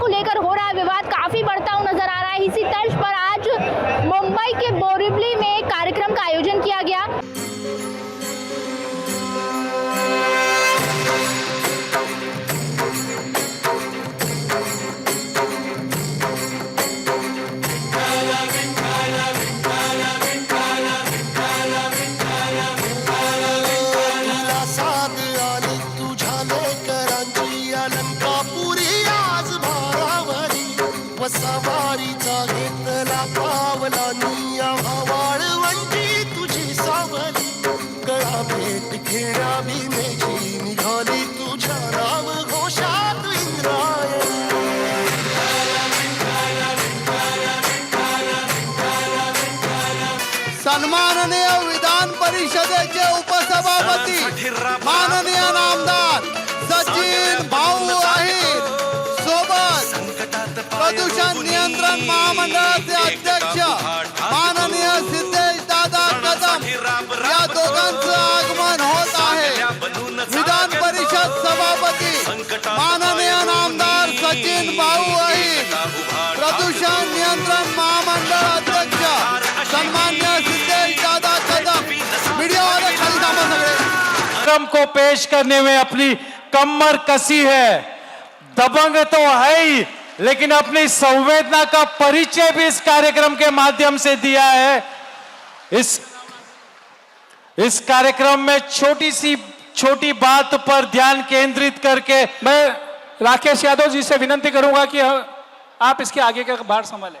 को लेकर हो रहा विवाद काफी बढ़ता हुआ नजर आ रहा है। इसी तर्ज पर आज मुंबई के बोरिवली में एक कार्यक्रम का आयोजन किया गया। सवारीचा घेतला पावला निया वाळवंटी तुझी सावली गळा भेट घेण्या भीमेची निघाली तुझ्या नाम घोषात इंद्रायणी। सन्माननीय विधान परिषदेचे उपसभापती माननीय नामदार सचिन भाऊ आहेत, सोबत प्रदूषण नियंत्रण महामंडळाचे अध्यक्ष माननीय सिद्धेश दादा कदम या दोघांचं आगमन होत आहे। विधान परिषद सभापती माननीय नामदार सचिन भाऊ आहेत, प्रदूषण नियंत्रण महामंडळ अध्यक्ष सन्मान्य सिद्धेश दादा कदम, मीडिया वाले खाली थांबा सगळे। कार्यक्रम को पेश करने में अपनी कमर कसी है, दबंग तो है ही, लेकिन अपनी संवेदना का परिचय भी इस कार्यक्रम के माध्यम से दिया है। इस कार्यक्रम में छोटी बात पर ध्यान केंद्रित करके मैं राकेश यादव जी से विनती करूंगा कि आप इसके आगे का भार संभालें।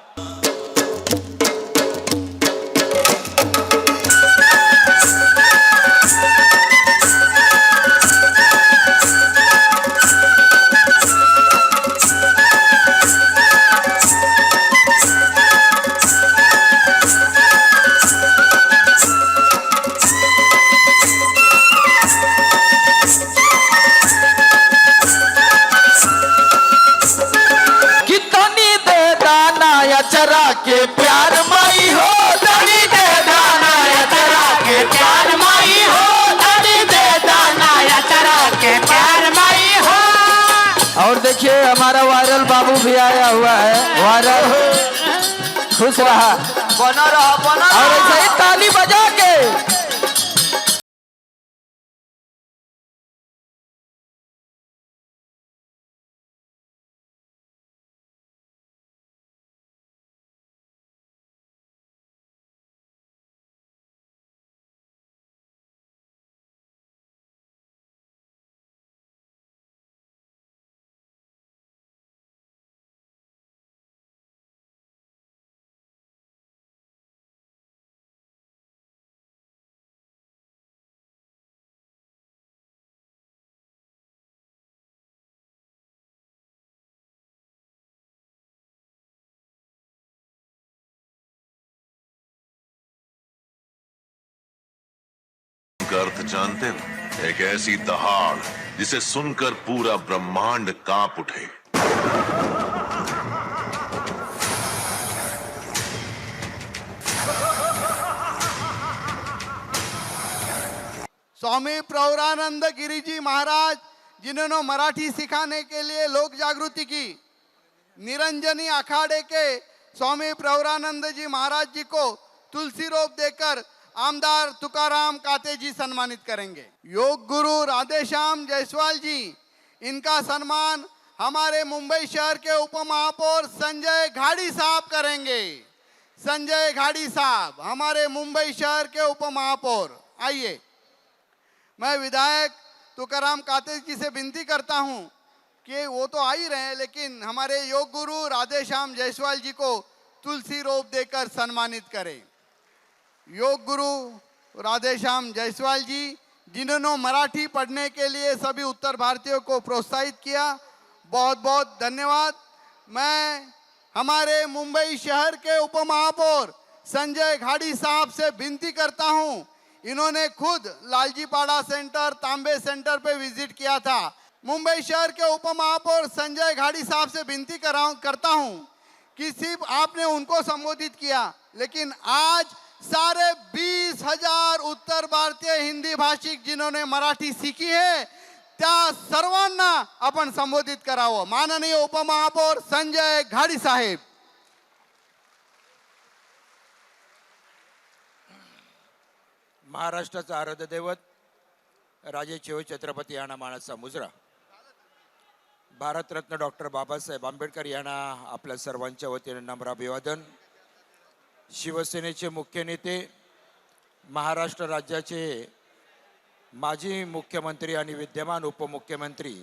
चरा के प्यार माई हो धनी दे दाना या चरा के प्यार माई हो धनी दे दाना या चरा के प्यार माई हो। और देखिए हमारा वायरल बाबू भी आया हुआ है, वायरल खुश रहा बना रहा और ऐसे ही ताली बजा के अर्थ जानते हो? एक ऐसी दहाड़ जिसे सुनकर पूरा ब्रह्मांड कांप उठे। स्वामी प्रवरानंद गिरी जी महाराज, जिन्होंने मराठी सिखाने के लिए लोक जागृति की, निरंजनी अखाड़े के स्वामी प्रवरानंद जी महाराज जी को तुलसी रोप देकर आमदार तुकाराम काते जी सम्मानित करेंगे। योग गुरु राधेश्याम जायसवाल जी, इनका सम्मान हमारे मुंबई शहर के उप महापौर संजय घाड़ी साहब करेंगे। संजय घाड़ी साहब हमारे मुंबई शहर के उप महापौर। आइए, मैं विधायक तुकाराम काते जी से विनती करता हूं कि वो तो आ ही रहे हैं, लेकिन हमारे योग गुरु राधेश्याम जायसवाल जी को तुलसी रोप देकर सम्मानित करें। योग गुरु राधेश्याम जायसवाल जी, जिन्होंने मराठी पढ़ने के लिए सभी उत्तर भारतीयों को प्रोत्साहित किया, बहुत बहुत धन्यवाद। मैं हमारे मुंबई शहर के उप महापौर संजय घाड़ी साहब से विनती करता हूं, इन्होंने खुद लालजीपाड़ा सेंटर, तांबे सेंटर पे विजिट किया था। मुंबई शहर के उप महापौर संजय घाड़ी साहब से विनती करता हूं कि सिर्फ आपने उनको संबोधित किया, लेकिन आज सारे 20,000 उत्तर भारतीय हिंदी भाषिक जिन्होंने मराठी सीखी है, त्या सर्वांना आपण संबोधित करावं. माननीय उपमहापौर संजय घाडी साहेब. महाराष्ट्राचा आराध्य दैवत राजे शिवछत्रपती यांना मानाचा मुजरा. भारतरत्न डॉक्टर बाबासाहेब आंबेडकर यांना आपल्या सर्वांच्या वतीने नम्र अभिवादन. शिवसेनेचे मुख्य नेते, महाराष्ट्र राज्याचे माजी मुख्यमंत्री आणि विद्यमान उपमुख्यमंत्री,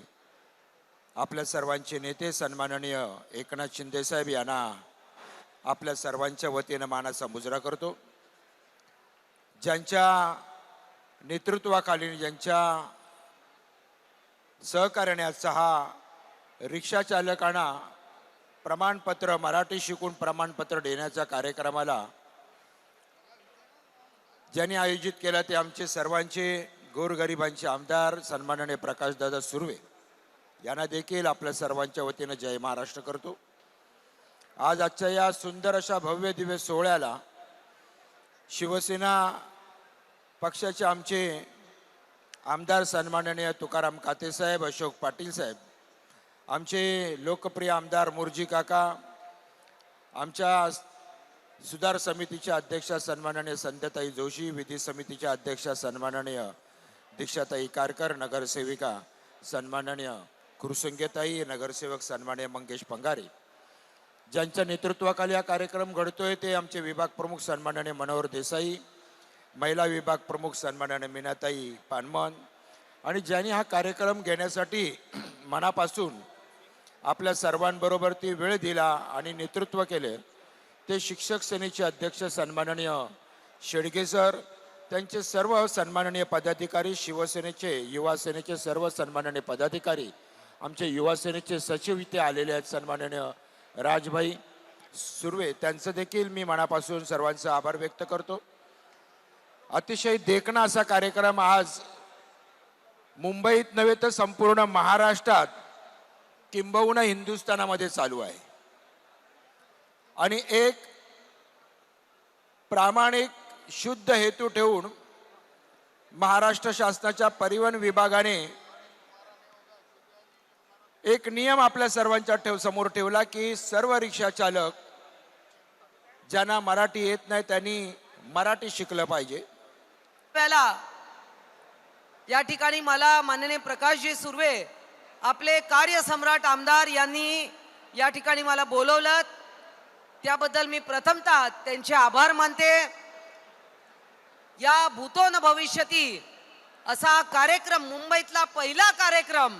आपल्या सर्वांचे नेते सन्माननीय एकनाथ शिंदे साहेब यांना आपल्या सर्वांच्या वतीने मानाचा मुजरा करतो. ज्यांच्या नेतृत्वाखाली, ज्यांच्या सहकार्याने आजचा हा रिक्षा चालकांना प्रमाणपत्र, मराठी शिकून प्रमाणपत्र देण्याच्या कार्यक्रमाला ज्यांनी आयोजित केला ते आमचे सर्वांचे गोरगरिबांचे आमदार सन्माननीय प्रकाशदादा सुर्वे यांना देखील आपल्या सर्वांच्या वतीने जय महाराष्ट्र करतो. आज आजच्या या सुंदर अशा भव्य दिव्य सोहळ्याला शिवसेना पक्षाचे आमचे आमदार सन्माननीय तुकाराम काते साहेब, अशोक पाटील साहेब, आमचे लोकप्रिय आमदार मुरजी काका, आमच्या सुधार समितीच्या अध्यक्षा सन्माननीय संध्याताई जोशी, विधी समितीच्या अध्यक्षा सन्माननीय दीक्षाताई कारकर, नगरसेविका सन्माननीय खुरसुंगेताई, नगरसेवक सन्माननीय मंगेश पंगारे, ज्यांच्या नेतृत्वाखाली हा कार्यक्रम घडतोय ते आमचे विभाग प्रमुख सन्माननीय मनोहर देसाई, महिला विभाग प्रमुख सन्माननीय मीनाताई पानमन, आणि ज्यांनी हा कार्यक्रम घेण्यासाठी मनापासून आपल्या सर्वांबरोबर ती वेळ दिला आणि नेतृत्व केले ते शिक्षक सेनेचे अध्यक्ष सन्माननीय शेडगे सर, त्यांचे सर्व सन्माननीय पदाधिकारी, शिवसेनेचे युवा सेनेचे सर्व सन्माननीय पदाधिकारी, आमचे युवा सेनेचे सचिव इथे आलेले आहेत सन्माननीय राजभाई सुर्वे, त्यांचं देखील मी मनापासून सर्वांचा आभार व्यक्त करतो. अतिशय देखणा असा कार्यक्रम आज मुंबईत नव्हे तर संपूर्ण महाराष्ट्रात किंबहुना हिंदुस्थानामध्ये चालू आहे. आणि एक प्रामाणिक शुद्ध हेतू ठेवून महाराष्ट्र शासनाच्या परिवहन विभागाने एक नियम आपल्या सर्वांच्या समोर ठेवला की सर्व रिक्षा चालक ज्यांना मराठी येत नाही त्यांनी मराठी शिकलं पाहिजे. या ठिकाणी मला माननीय प्रकाशजी सुर्वे आपले कार्यसम्राट आमदार यांनी या ठिकाणी मला बोलवलं, त्याबद्दल मी प्रथमतः त्यांचे आभार मानते. या भूतो न भविष्यती असा कार्यक्रम, मुंबईतला पहिला कार्यक्रम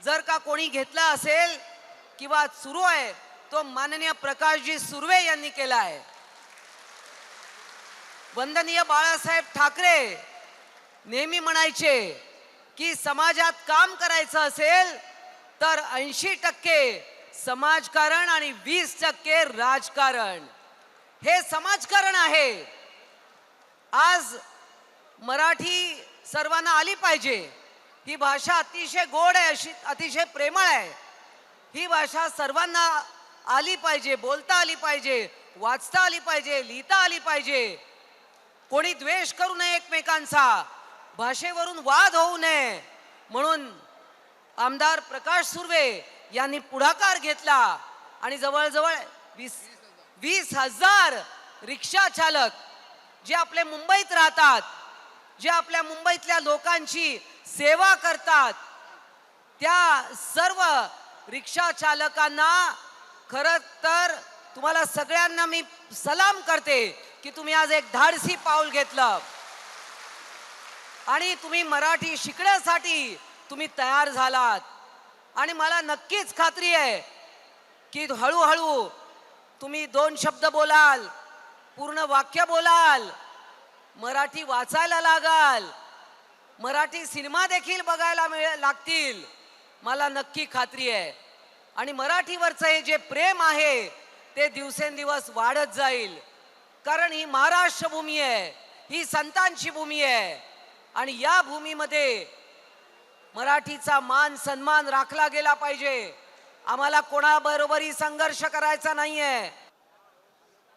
जर का कोणी घेतला असेल किंवा सुरू आहे तो माननीय प्रकाशजी सुर्वे यांनी केला आहे. वंदनीय बाळासाहेब ठाकरे नेहमी म्हणायचे की समाजात काम करायचं असेल तर 80% समाजकारण आणि 20% राजकारण, हे समाजकारण आहे. आज मराठी सर्वांना आली पाहिजे. ही भाषा अतिशय गोड आहे, अतिशय प्रेमळ आहे. ही भाषा सर्वांना आली पाहिजे, बोलता आली पाहिजे, वाचता आली पाहिजे, लिहिता आली पाहिजे. कोणी द्वेष करू नये एकमेकांचा, भाषेवरून वाद होऊ नये, म्हणून आमदार प्रकाश सुर्वे यांनी पुढाकार घेतला आणि जवळजवळ 20,000 रिक्षा चालक जे आपल्या मुंबईत राहतात, जे आपल्या मुंबईतल्या लोकांची सेवा करतात, त्या सर्व रिक्षा चालकांना खरं तर तुम्हाला सगळ्यांना मी सलाम करते की तुम्ही आज एक धाडसी पाऊल घेतलं आणि तुम्ही मराठी शिकण्यासाठी तुम्ही तयार झालात. आणि मला नक्कीच खात्री आहे की हळूहळू तुम्ही 2 शब्द बोलाल, पूर्ण वाक्य बोलाल, मराठी वाचायला लागाल, मराठी सिनेमा देखील बघायला लागतील, मला नक्की खात्री आहे. आणि मराठीवरचं हे जे प्रेम आहे ते दिवसेंदिवस वाढत जाईल, कारण ही महाराष्ट्र भूमी आहे, ही संतांची भूमी आहे. आणि या भूमीमध्ये मराठीचा मान सन्मान राखला गेला पाहिजे. आम्हाला कोणाबरोबरही संघर्ष करायचा नाहीये.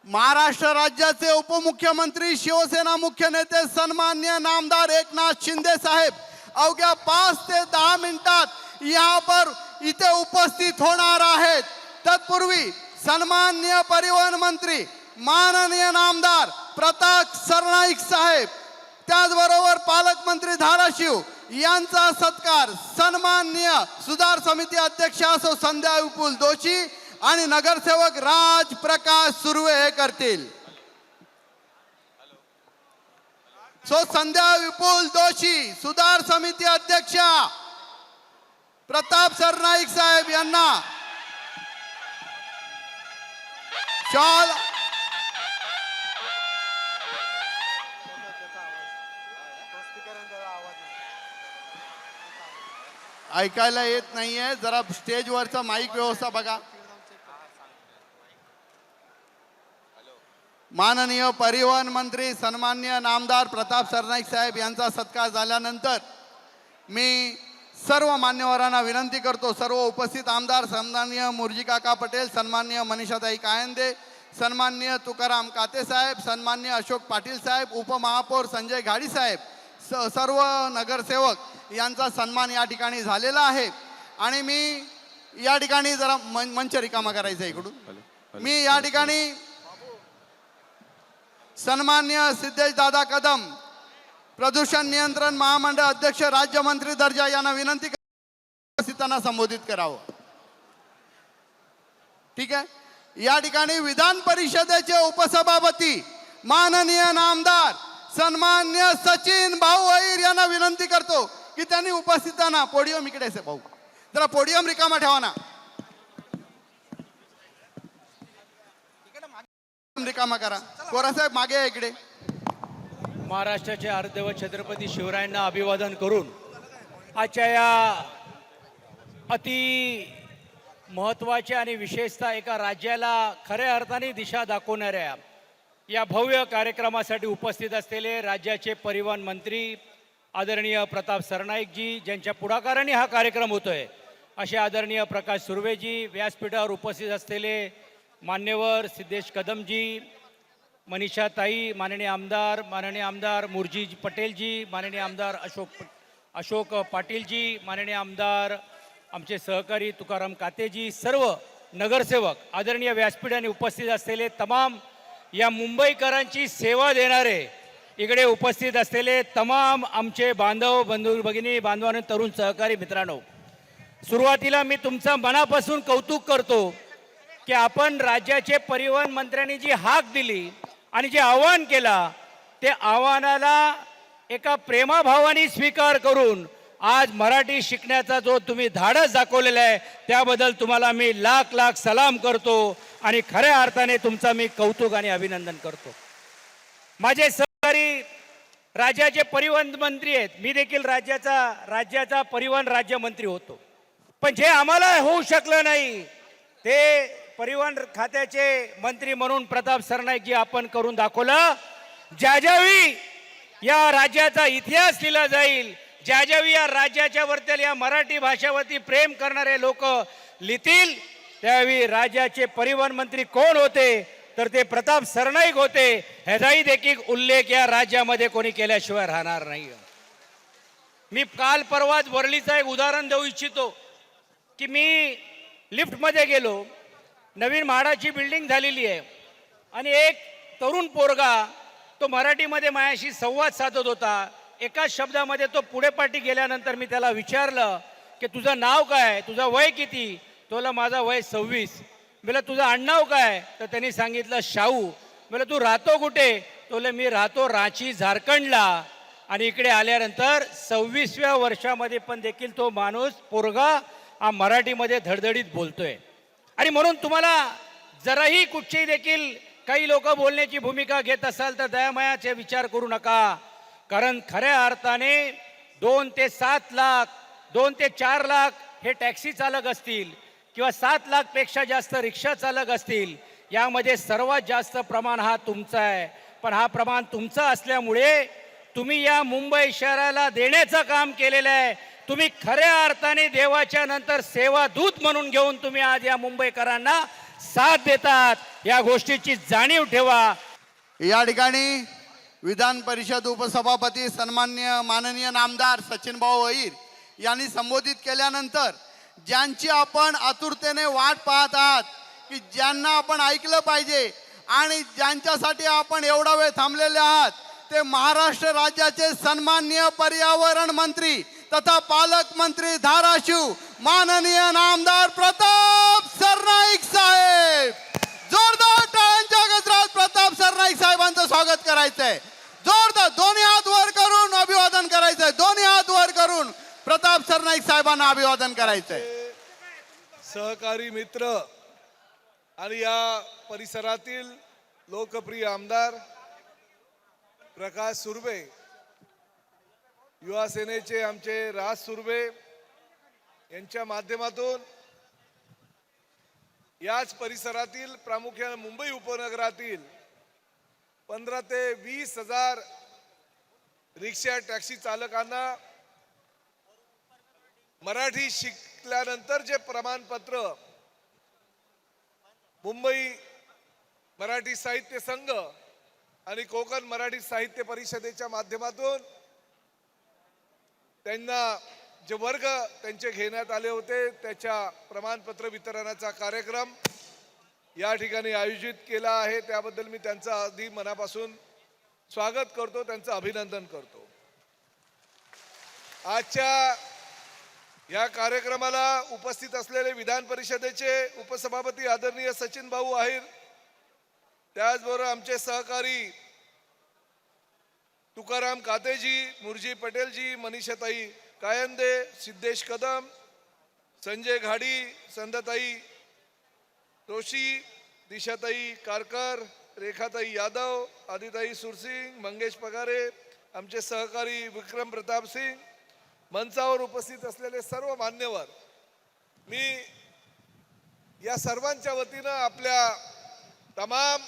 महाराष्ट्र राज्याचे उपमुख्यमंत्री, शिवसेना मुख्य नेते सन्मान्य नामदार एकनाथ शिंदे साहेब अवघ्या 5 ते 10 मिनिटात यहाँ पर इथे उपस्थित होणार आहेत. तत्पूर्वी सन्माननीय परिवहन मंत्री माननीय नामदार प्रताप सरनाईक साहेब, त्याचबरोबर पालकमंत्री धाराशिव यांचा सत्कार सन्माननीय सुधार समिती अध्यक्ष असो संध्या विपुल दोशी आणि नगरसेवक राज प्रकाश सुर्वे हे करतील. सो संध्या विपुल दोशी, सुधार समिती अध्यक्ष प्रताप सरनाईक साहेब यांना शॉल ऐकायला येत नाहीये, जरा स्टेजवरचा माईक व्यवस्था बघा. माननीय परिवहन मंत्री सन्माननीय नामदार प्रताप सरनाईक साहेब यांचा सत्कार झाल्यानंतर मी सर्व मान्यवरांना विनंती करतो, सर्व उपस्थित आमदार सन्माननीय मुर्जीकाका पटेल, सन्माननीय मनीषाताई कायंदे, सन्माननीय तुकाराम काते साहेब, सन्माननीय अशोक पाटील साहेब, उपमहापौर संजय घाडी साहेब, सर्व नगरसेवक यांचा सन्मान या ठिकाणी झालेला आहे. आणि मी या ठिकाणी जरा मंच रिकामा करायचा इकडून. मी या ठिकाणी सन्माननीय सिद्धेश दादा कदम, प्रदूषण नियंत्रण महामंडळ अध्यक्ष, राज्यमंत्री दर्जा यांना विनंती उपस्थितांना संबोधित करावं. ठीक आहे. या ठिकाणी विधान परिषदेचे उपसभापती माननीय नामदार सन्मान्य सचिन भाऊ अहिर यांना विनंती करतो की त्यांनी उपस्थितांना पोडियम इकडे असे भाऊ जरा पोडियम रिकामा ठेवा ना, रिकामा करा. कोरासाहेब मागे आहे इकडे. महाराष्ट्राचे अर्धव छत्रपती शिवरायांना अभिवादन करून आजच्या या अति महत्त्वाच्या आणि विशेषतः एका राज्याला खऱ्या अर्थाने दिशा दाखवणाऱ्या या भव्य कार्यक्रमासाठी उपस्थित असलेले राज्याचे परिवहन मंत्री आदरणीय प्रताप सरनाईकजी, ज्यांच्या पुढाकाराने हा कार्यक्रम होतोय, असे आदरणीय प्रकाश सुर्वेजी, व्यासपीठावर उपस्थित असलेले मान्यवर सिद्धेश कदमजी, मनीषाताई, माननीय आमदार मुर्जी पटेलजी, माननीय आमदार अशोक पाटीलजी, माननीय आमदार आमचे सहकारी तुकाराम कातेजी, सर्व नगरसेवक, आदरणीय व्यासपीठाने उपस्थित असलेले तमाम या मुंबईकरांची सेवा देणारे इकडे उपस्थित असलेले तमाम आमचे बांधव, बंधू भगिनी, बांधवांनो, तरुण सहकारी मित्रांनो, सुरुवातीला मी तुमचं मनापासून कौतुक करतो की आपण राज्याचे परिवहन मंत्र्यांनी जी हाक दिली आणि जे आवाहन केला, ते आव्हानाला एका प्रेमाभावाने स्वीकार करून आज मराठी शिकण्याचा जो तुम्ही धाडस दाखवलेला आहे, त्याबद्दल तुम्हाला मी लाख लाख सलाम करतो आणि खऱ्या अर्थाने तुमचा मी कौतुक आणि अभिनंदन करतो. माझे सहकारी राज्याचे परिवहन मंत्री आहेत, मी देखील राज्याचा परिवहन राज्यमंत्री होतो, पण जे आम्हाला होऊ शकलं नाही ते परिवहन खात्याचे मंत्री म्हणून प्रताप सरनाईकजी आपण करून दाखवलं. ज्यावेळी या राज्याचा इतिहास लिहिला जाईल, ज्यावेळी या राज्याच्या वरती या मराठी भाषेवरती प्रेम करणारे लोक लिहितील, त्यावेळी राज्याचे परिवहन मंत्री कोण होते तर ते प्रताप सरनाईक होते. ह्याचाही देखील उल्लेख या राज्यामध्ये कोणी केल्याशिवाय राहणार नाही. मी काल परवाच वरळीचं एक उदाहरण देऊ इच्छितो की मी लिफ्टमध्ये गेलो, नवीन म्हाडाची बिल्डिंग झालेली आहे आणि एक तरुण पोरगा तो मराठीमध्ये माझ्याशी संवाद साधत होता. एकाच शब्दामध्ये तो पुढे पाठी गेल्यानंतर मी त्याला विचारलं की तुझं नाव काय, तुझं वय किती? तोला माझं वय 26. मला तुझं आडनाव काय? तर त्यांनी सांगितलं शाहू. मला तू राहतो कुठे? तोले मी राहतो रांची झारखंडला. आणि इकडे आल्यानंतर 26व्या वर्षामध्ये पण देखील तो माणूस पोरगा हा मराठीमध्ये धडधडीत बोलतोय. आणि म्हणून तुम्हाला जराही कुठची देखील काही लोक बोलण्याची भूमिका घेत असाल तर दयामायाचे विचार करू नका, कारण खऱ्या अर्थाने 2 ते 7 लाख 2 ते 4 लाख हे टॅक्सी चालक असतील किंवा 7 लाखपेक्षा जास्त रिक्षा चालक असतील, यामध्ये सर्वात जास्त प्रमाण हा तुमचा आहे. पण हा प्रमाण तुमचा असल्यामुळे तुम्ही या मुंबई शहराला देण्याचं काम केलेलं आहे. तुम्ही खऱ्या अर्थाने देवाच्या नंतर सेवा दूत म्हणून घेऊन तुम्ही आज या मुंबईकरांना साथ देतात. या गोष्टीची जाणीव ठेवा. या ठिकाणी विधान परिषद उपसभापती सन्माननीय माननीय नामदार सचिन भाऊ अहिर यांनी संबोधित केल्यानंतर ज्यांची आपण आतुरतेने वाट पाहत आहात, की ज्यांना आपण ऐकलं पाहिजे आणि ज्यांच्यासाठी आपण एवढा वेळ थांबलेले आहात, ते महाराष्ट्र राज्याचे सन्माननीय पर्यावरण मंत्री तथा पालकमंत्री धाराशिव माननीय नामदार प्रताप सरनाईक साहेब. जोरदार टाळ्यांच्या गजरात प्रताप सरनाईक साहेबांचं स्वागत करायचंय. जोरदार दोन्ही हात वर करून अभिवादन करायचंय. दोन्ही हात वर करून प्रताप सरनाईक साहेबांना अभिवादन करायचंय. सहकारी मित्र आणि या परिसरातील लोकप्रिय आमदार प्रकाश सुर्वे, युवा सेनेचे आमचे राज सुर्वे यांच्या माध्यमातून याच परिसरातील प्रामुख्याने मुंबई उपनगरातील 15 ते 20 हजार रिक्षा टॅक्सी चालकांना मराठी शिकल्यानंतर जे प्रमाणपत्र मुंबई मराठी साहित्य संघ आणि कोकण मराठी साहित्य परिषदेच्या माध्यमातून त्यांना जे वर्ग त्यांचे घेण्यात आले होते त्याच्या प्रमाणपत्र वितरणाचा कार्यक्रम या ठिकाणी आयोजित केला आहे. त्याबद्दल मी त्यांचं अगदी मनापासून स्वागत करतो, त्यांचं अभिनंदन करतो. आजच्या या कार्यक्रमाला उपस्थित असलेले विधान परिषदेचे उपसभापती आदरणीय सचिन भाऊ अहिर, त्याचबरोबर आमचे सहकारी तुकाराम कातेजी, मुरजी पटेलजी, मनीषाताई कायंदे, सिद्धेश कदम, संजय घाडी, संध्याताई जोशी, दिशाताई कारकर, रेखाताई यादव, आदिताई सुरसिंग, मंगेश पगारे, आमचे सहकारी विक्रम प्रताप सिंग, मंचावर उपस्थित असलेले सर्व मान्यवर, मी या सर्वांच्या वतीनं आपल्या तमाम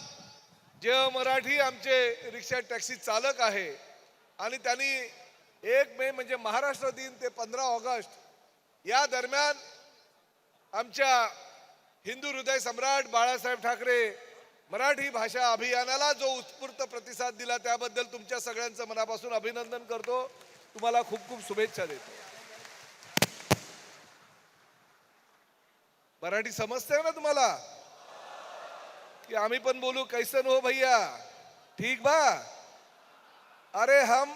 जे मराठी आमचे रिक्षा टॅक्सी चालक आहे आणि त्यांनी 1 मे म्हणजे महाराष्ट्र दिन ते 15 ऑगस्ट या दरम्यान आमच्या हिंदू हृदय सम्राट बाळासाहेब ठाकरे मराठी भाषा अभियानाला जो उत्स्फूर्त प्रतिसाद दिला त्याबद्दल तुमच्या सगळ्यांचं मनापासून अभिनंदन करतो. तुम्हाला खूप खूप शुभेच्छा देतो. मराठी समजते ना तुम्हाला कि आम्ही पण बोलू कैसन हो भैया, ठीक बा? अरे हम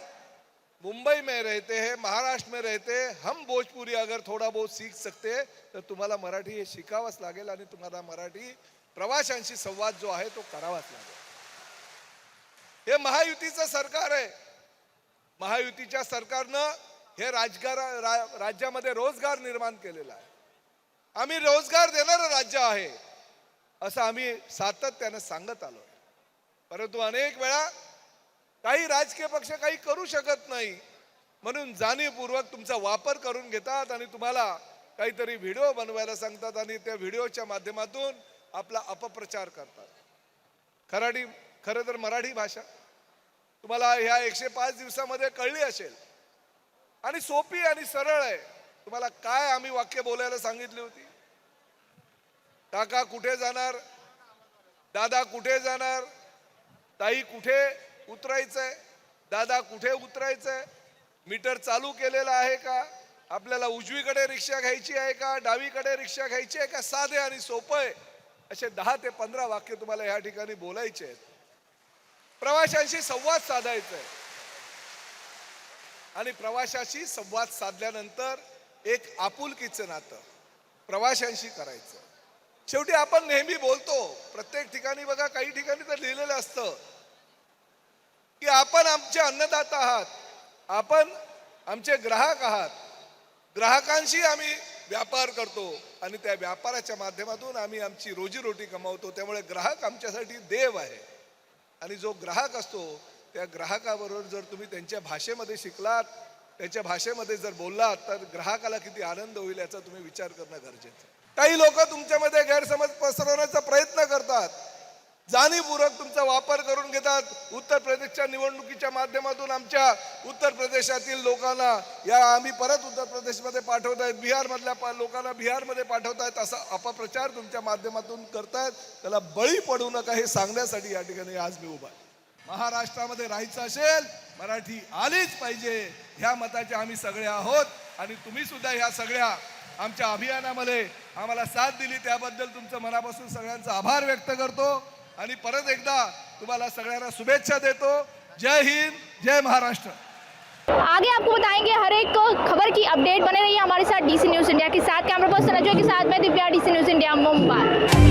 मुंबई में रहते हैं, महाराष्ट्र में रहते हैं, हम भोजपुरी अगर थोड़ा बहुत सीख सकते हैं तर तुम्हाला मराठी हे शिकावंच लागेल आणि तुम्हाला मराठी प्रवाशांशी संवाद जो आहे तो करावाच लागेल. हे महायुतीचं सरकार आहे. महायुतीच्या सरकारनं हे राज्यामध्ये रोजगार निर्माण केलेला आहे. आम्ही रोजगार देणारं राज्य आहे असं आम्ही सातत्याने सांगत आलो. परंतु अनेक वेळा काही राजकीय पक्ष काही करू शकत नाही म्हणून जाणीवपूर्वक तुमचा वापर करून घेतात आणि तुम्हाला काहीतरी व्हिडिओ बनवायला सांगतात आणि त्या व्हिडिओच्या माध्यमातून आपला अपप्रचार करतात. खरं तर मराठी भाषा तुम्हाला ह्या 105 दिवसामध्ये कळली असेल आणि सोपी आणि सरळ आहे. तुम्हाला काय आम्ही वाक्य बोलायला सांगितली होती? काका कुठे जाणार, दादा कुठे जाणार, ताई कुठे उतरायचंय, दादा कुठे उतरायचंय, मीटर चालू केलेला आहे का, आपल्याला उजवीकडे रिक्षा घ्यायची आहे का, डावीकडे रिक्षा घ्यायची आहे का, साधे आणि सोपे असे 10 ते 15 वाक्य तुम्हाला या ठिकाणी बोलायचे आहेत. प्रवाशांशी संवाद साधायचा आहे आणि प्रवाशाशी संवाद साधल्यानंतर एक आपुलकीचं नातं प्रवाशांशी करायचं. शेवटी आपण नेहमी बोलतो प्रत्येक ठिकाणी, बघा काही ठिकाणी तर लिहिलेलं असतं की आपण आमचे अन्नदाता आहात, आपण आमचे ग्राहक आहात. ग्राहकांशी आम्ही व्यापार करतो आणि त्या व्यापाराच्या माध्यमातून आम्ही आमची रोजीरोटी कमावतो. त्यामुळे ग्राहक आमच्यासाठी देव आहे आणि जो ग्राहक असतो त्या ग्राहकाबरोबर जर तुम्ही त्यांच्या भाषेमध्ये शिकलात, त्याच्या भाषेमध्ये जर बोललात तर ग्राहकाला किती आनंद होईल याचा तुम्ही विचार करणं गरजेचं आहे. काही लोक तुमच्यामध्ये गैरसमज पसरवण्याचा प्रयत्न करतात, जाणीवपूर्वक तुमचा वापर करून घेतात. उत्तर प्रदेशच्या निवडणुकीच्या माध्यमातून आमच्या उत्तर प्रदेशातील लोकांना या आम्ही परत उत्तर प्रदेशमध्ये पाठवत आहेत, बिहारमधल्या लोकांना बिहारमध्ये पाठवत आहेत, असा अपप्रचार तुमच्या माध्यमातून करतायत. त्याला बळी पडू नका हे सांगण्यासाठी या ठिकाणी आज मी उभा आहे. महाराष्ट्रामध्ये राहायचं असेल मराठी आलीच पाहिजे ह्या मताचे आम्ही सगळे आहोत आणि तुम्ही सुद्धा ह्या सगळ्या आमच्या अभियानामध्ये आम्हाला साथ दिली त्याबद्दल तुमचं मनापासून सगळ्यांचा आभार व्यक्त करतो आणि परत एकदा तुम्हाला सगळ्यांना शुभेच्छा देतो. जय हिंद, जय महाराष्ट्र. आगे आपको बताएंगे हर एक खबर की अपडेट. बने रहिए हमारे साथ डीसी न्यूज़ इंडिया के साथ. कैमरा पर्सन अजय के साथ मैं दिव्या, डीसी न्यूज़ इंडिया, मुंबई.